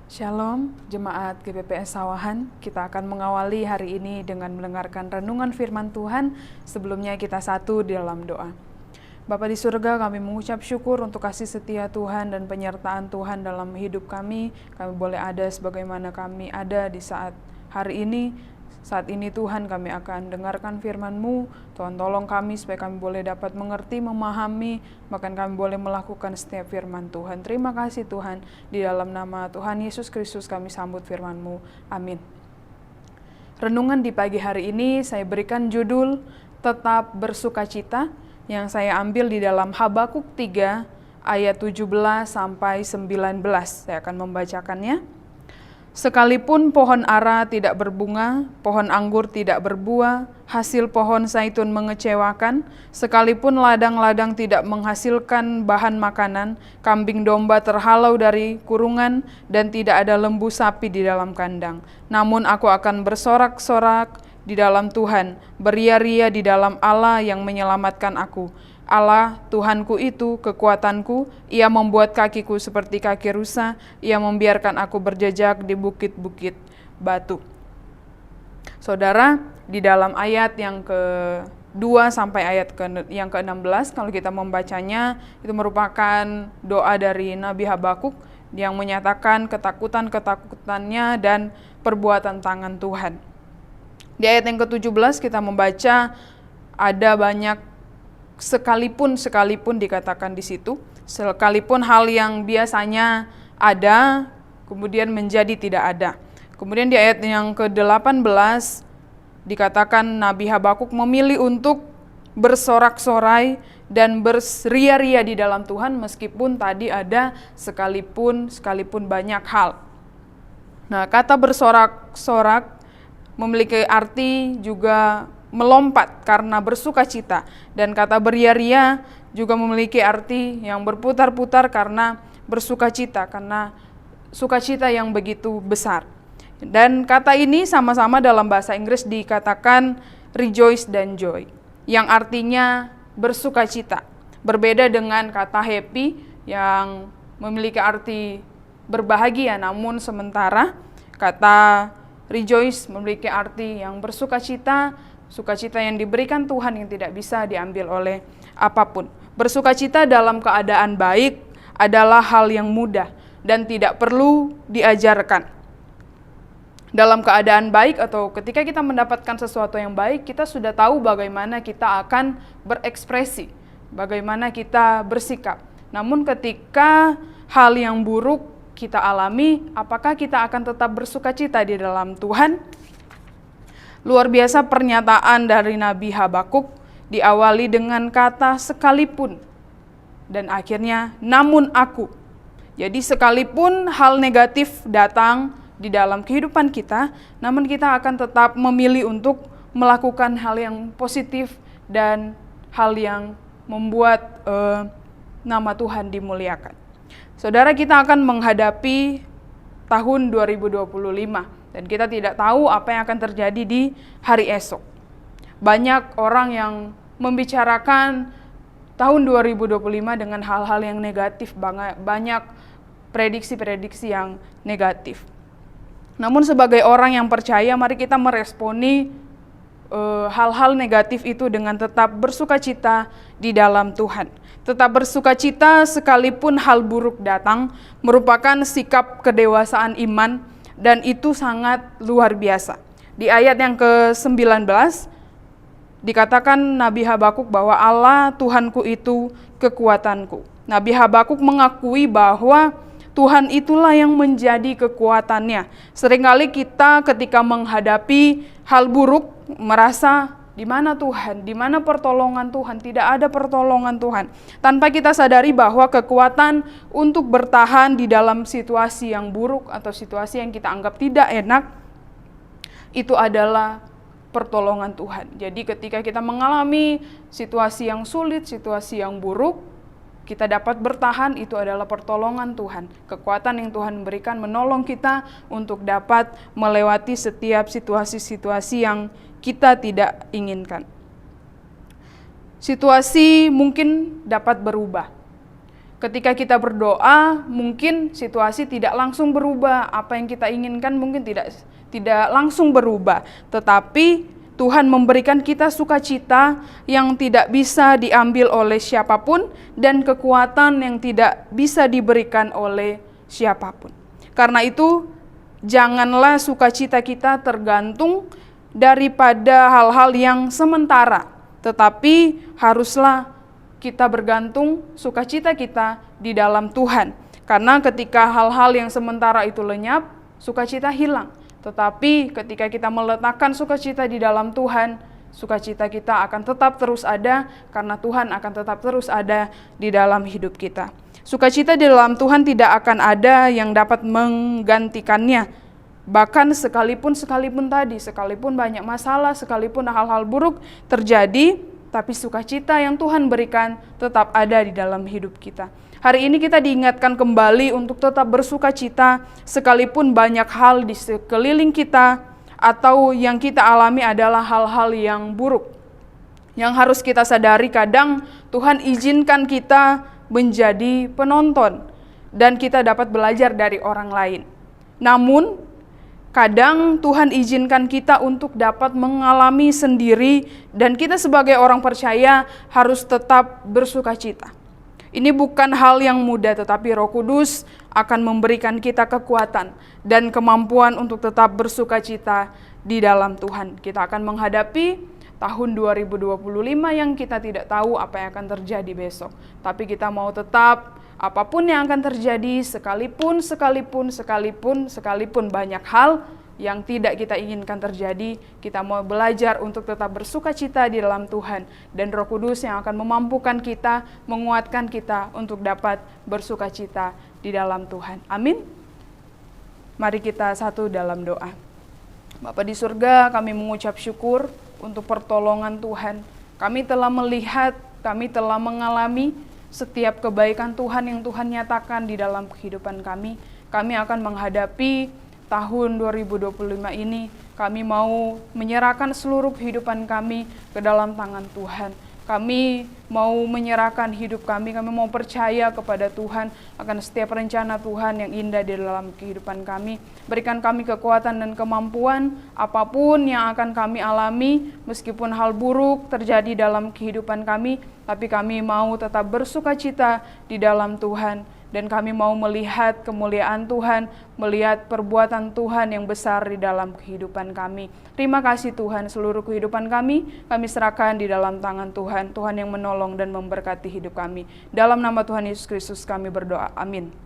Shalom, Jemaat GPPS Sawahan. Kita akan mengawali hari ini dengan mendengarkan renungan firman Tuhan. Sebelumnya kita satu di dalam doa. Bapa di surga, kami mengucap syukur untuk kasih setia Tuhan dan penyertaan Tuhan dalam hidup kami. Kami boleh ada sebagaimana kami ada di saat hari ini. Saat ini Tuhan, kami akan dengarkan firman-Mu. Tuhan tolong kami supaya kami boleh dapat mengerti, memahami, bahkan kami boleh melakukan setiap firman Tuhan. Terima kasih Tuhan, di dalam nama Tuhan Yesus Kristus kami sambut firman-Mu. Amin. Renungan di pagi hari ini saya berikan judul Tetap Bersukacita, yang saya ambil di dalam Habakuk 3 ayat 17 sampai 19. Saya akan membacakannya. Sekalipun pohon ara tidak berbunga, pohon anggur tidak berbuah, hasil pohon zaitun mengecewakan, sekalipun ladang-ladang tidak menghasilkan bahan makanan, kambing domba terhalau dari kurungan, dan tidak ada lembu sapi di dalam kandang. Namun aku akan bersorak-sorak di dalam Tuhan, beria-ria di dalam Allah yang menyelamatkan aku. Allah, Tuhanku itu, kekuatanku, Ia membuat kakiku seperti kaki rusa, Ia membiarkan aku berjejak di bukit-bukit batu. Saudara, di dalam ayat yang ke-2 sampai ayat yang ke-16, kalau kita membacanya, itu merupakan doa dari Nabi Habakuk yang menyatakan ketakutan-ketakutannya dan perbuatan tangan Tuhan. Di ayat yang ke-17 kita membaca ada banyak sekalipun dikatakan di situ, sekalipun hal yang biasanya ada kemudian menjadi tidak ada. Kemudian di ayat yang ke-18 dikatakan Nabi Habakuk memilih untuk bersorak-sorai dan berria-ria di dalam Tuhan meskipun tadi ada sekalipun banyak hal. Nah, kata bersorak-sorak memiliki arti juga melompat karena bersukacita, dan kata beria-ria juga memiliki arti yang berputar-putar karena bersukacita, karena sukacita yang begitu besar. Dan kata ini sama-sama dalam bahasa Inggris dikatakan rejoice dan joy, yang artinya bersukacita. Berbeda dengan kata happy yang memiliki arti berbahagia, namun sementara kata rejoice memiliki arti yang bersukacita, sukacita yang diberikan Tuhan yang tidak bisa diambil oleh apapun. Bersukacita dalam keadaan baik adalah hal yang mudah dan tidak perlu diajarkan. Dalam keadaan baik atau ketika kita mendapatkan sesuatu yang baik, kita sudah tahu bagaimana kita akan berekspresi, bagaimana kita bersikap. Namun ketika hal yang buruk kita alami, apakah kita akan tetap bersukacita di dalam Tuhan? Luar biasa pernyataan dari Nabi Habakuk, diawali dengan kata sekalipun, dan akhirnya namun aku. Jadi sekalipun hal negatif datang di dalam kehidupan kita, namun kita akan tetap memilih untuk melakukan hal yang positif dan hal yang membuat nama Tuhan dimuliakan. Saudara, kita akan menghadapi tahun 2025. Dan kita tidak tahu apa yang akan terjadi di hari esok. Banyak orang yang membicarakan tahun 2025 dengan hal-hal yang negatif, banyak prediksi-prediksi yang negatif. Namun sebagai orang yang percaya, mari kita meresponi hal-hal negatif itu dengan tetap bersukacita di dalam Tuhan. Tetap bersukacita sekalipun hal buruk datang merupakan sikap kedewasaan iman, dan itu sangat luar biasa. Di ayat yang ke-19 dikatakan Nabi Habakuk bahwa Allah Tuhanku itu kekuatanku. Nabi Habakuk mengakui bahwa Tuhan itulah yang menjadi kekuatannya. Seringkali kita ketika menghadapi hal buruk merasa di mana Tuhan, di mana pertolongan Tuhan? Tidak ada pertolongan Tuhan. Tanpa kita sadari bahwa kekuatan untuk bertahan di dalam situasi yang buruk atau situasi yang kita anggap tidak enak, itu adalah pertolongan Tuhan. Jadi ketika kita mengalami situasi yang sulit, situasi yang buruk, kita dapat bertahan, itu adalah pertolongan Tuhan. Kekuatan yang Tuhan berikan menolong kita untuk dapat melewati setiap situasi-situasi yang kita tidak inginkan. Situasi mungkin dapat berubah. Ketika kita berdoa, mungkin situasi tidak langsung berubah. Apa yang kita inginkan mungkin tidak langsung berubah. Tetapi Tuhan memberikan kita sukacita yang tidak bisa diambil oleh siapapun dan kekuatan yang tidak bisa diberikan oleh siapapun. Karena itu, janganlah sukacita kita tergantung daripada hal-hal yang sementara, tetapi haruslah kita bergantung sukacita kita di dalam Tuhan. Karena ketika hal-hal yang sementara itu lenyap, sukacita hilang. Tetapi ketika kita meletakkan sukacita di dalam Tuhan, sukacita kita akan tetap terus ada, karena Tuhan akan tetap terus ada di dalam hidup kita. Sukacita di dalam Tuhan tidak akan ada yang dapat menggantikannya. Bahkan sekalipun banyak masalah, sekalipun hal-hal buruk terjadi, tapi sukacita yang Tuhan berikan tetap ada di dalam hidup kita. Hari ini kita diingatkan kembali untuk tetap bersukacita, sekalipun banyak hal di sekeliling kita atau yang kita alami adalah hal-hal yang buruk. Yang harus kita sadari, kadang Tuhan izinkan kita menjadi penonton dan kita dapat belajar dari orang lain. Namun, kadang Tuhan izinkan kita untuk dapat mengalami sendiri dan kita sebagai orang percaya harus tetap bersukacita. Ini bukan hal yang mudah, tetapi Roh Kudus akan memberikan kita kekuatan dan kemampuan untuk tetap bersukacita di dalam Tuhan. Kita akan menghadapi tahun 2025 yang kita tidak tahu apa yang akan terjadi besok. Tapi kita mau tetap, apapun yang akan terjadi, sekalipun banyak hal yang tidak kita inginkan terjadi, kita mau belajar untuk tetap bersukacita di dalam Tuhan. Dan Roh Kudus yang akan memampukan kita, menguatkan kita untuk dapat bersukacita di dalam Tuhan. Amin. Mari kita satu dalam doa. Bapa di surga, kami mengucap syukur untuk pertolongan Tuhan. Kami telah melihat, kami telah mengalami setiap kebaikan Tuhan yang Tuhan nyatakan di dalam kehidupan kami. Kami akan menghadapi tahun 2025 ini, kami mau menyerahkan seluruh kehidupan kami ke dalam tangan Tuhan. Kami mau menyerahkan hidup kami mau percaya kepada Tuhan akan setiap rencana Tuhan yang indah di dalam kehidupan kami. Berikan kami kekuatan dan kemampuan apapun yang akan kami alami, meskipun hal buruk terjadi dalam kehidupan kami, tapi kami mau tetap bersukacita di dalam Tuhan. Dan kami mau melihat kemuliaan Tuhan, melihat perbuatan Tuhan yang besar di dalam kehidupan kami. Terima kasih Tuhan, seluruh kehidupan kami serahkan di dalam tangan Tuhan. Tuhan yang menolong dan memberkati hidup kami. Dalam nama Tuhan Yesus Kristus kami berdoa. Amin.